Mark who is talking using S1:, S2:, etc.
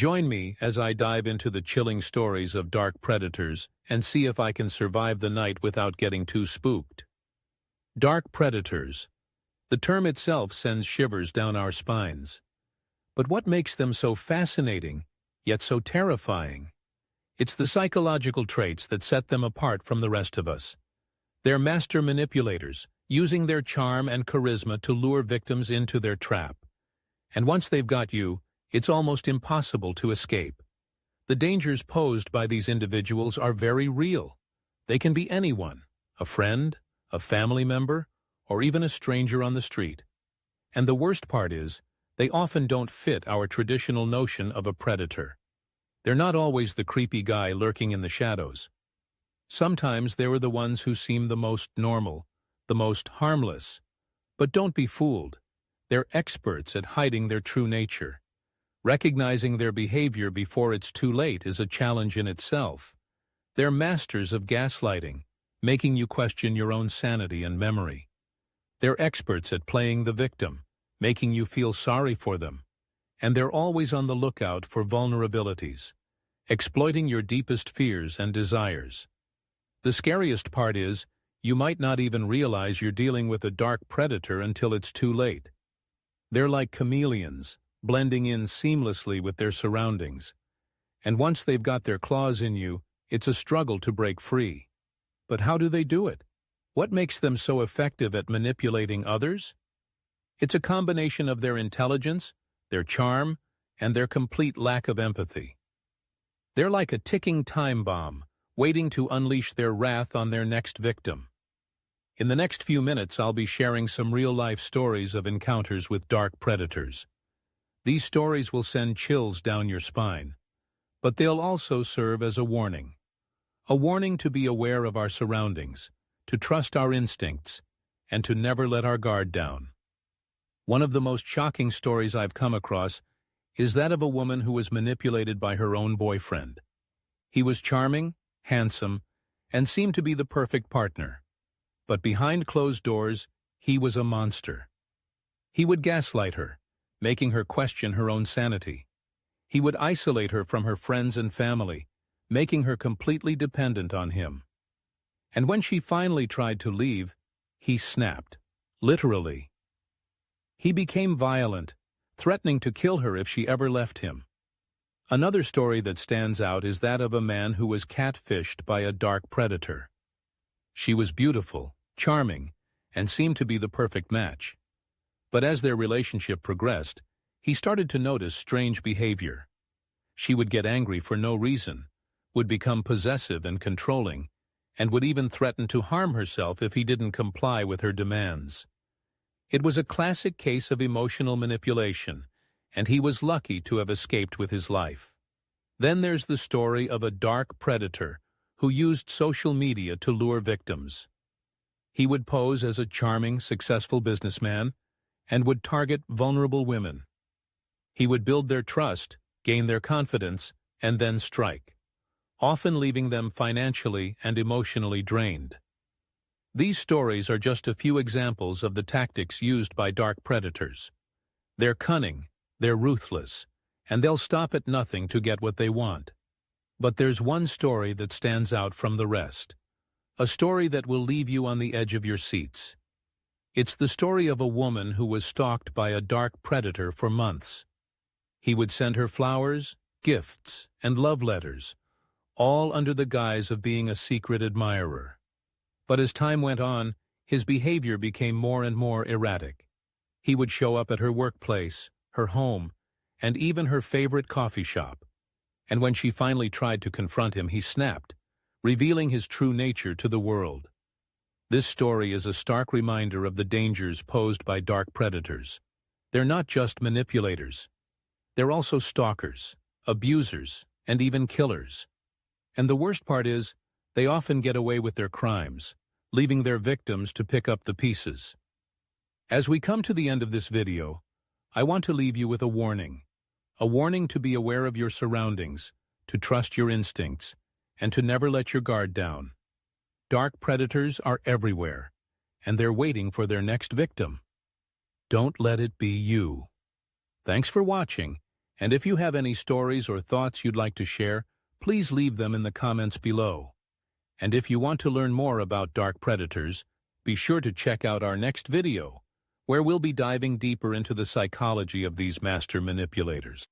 S1: Join me as I dive into the chilling stories of dark predators and see if I can survive the night without getting too spooked. Dark predators. The term itself sends shivers down our spines. But what makes them so fascinating, yet so terrifying? It's the psychological traits that set them apart from the rest of us. They're master manipulators, using their charm and charisma to lure victims into their trap. And once they've got you, it's almost impossible to escape. The dangers posed by these individuals are very real. They can be anyone, a friend, a family member, or even a stranger on the street. And the worst part is, they often don't fit our traditional notion of a predator. They're not always the creepy guy lurking in the shadows. Sometimes they are the ones who seem the most normal, the most harmless. But don't be fooled. They're experts at hiding their true nature. Recognizing their behavior before it's too late is a challenge in itself. They're masters of gaslighting, making you question your own sanity and memory. They're experts at playing the victim, making you feel sorry for them. And they're always on the lookout for vulnerabilities, exploiting your deepest fears and desires. The scariest part is, you might not even realize you're dealing with a dark predator until it's too late. They're like chameleons, blending in seamlessly with their surroundings. And once they've got their claws in you, it's a struggle to break free. But how do they do it? What makes them so effective at manipulating others? It's a combination of their intelligence, their charm, and their complete lack of empathy. They're like a ticking time bomb, waiting to unleash their wrath on their next victim. In the next few minutes, I'll be sharing some real-life stories of encounters with dark predators. These stories will send chills down your spine, but they'll also serve as a warning. A warning to be aware of our surroundings, to trust our instincts, and to never let our guard down. One of the most shocking stories I've come across is that of a woman who was manipulated by her own boyfriend. He was charming, handsome, and seemed to be the perfect partner. But behind closed doors, he was a monster. He would gaslight her, making her question her own sanity. He would isolate her from her friends and family, making her completely dependent on him. And when she finally tried to leave, he snapped, literally. He became violent, threatening to kill her if she ever left him. Another story that stands out is that of a man who was catfished by a dark predator. She was beautiful, charming, and seemed to be the perfect match. But as their relationship progressed, he started to notice strange behavior. She would get angry for no reason, would become possessive and controlling, and would even threaten to harm herself if he didn't comply with her demands. It was a classic case of emotional manipulation, and he was lucky to have escaped with his life. Then there's the story of a dark predator who used social media to lure victims. He would pose as a charming, successful businessman and would target vulnerable women. He would build their trust, gain their confidence, and then strike, often leaving them financially and emotionally drained. These stories are just a few examples of the tactics used by dark predators. They're cunning, they're ruthless, and they'll stop at nothing to get what they want. But there's one story that stands out from the rest. A story that will leave you on the edge of your seats. It's the story of a woman who was stalked by a dark predator for months. He would send her flowers, gifts, and love letters, all under the guise of being a secret admirer. But as time went on, his behavior became more and more erratic. He would show up at her workplace, her home, and even her favorite coffee shop. And when she finally tried to confront him, he snapped, revealing his true nature to the world. This story is a stark reminder of the dangers posed by dark predators. They're not just manipulators. They're also stalkers, abusers, and even killers. And the worst part is, they often get away with their crimes, leaving their victims to pick up the pieces. As we come to the end of this video, I want to leave you with a warning to be aware of your surroundings, to trust your instincts, and to never let your guard down. Dark predators are everywhere, and they're waiting for their next victim. Don't let it be you. Thanks for watching, And if you have any stories or thoughts you'd like to share, please leave them in the comments below. And if you want to learn more about dark predators, be sure to check out our next video, where we'll be diving deeper into the psychology of these master manipulators.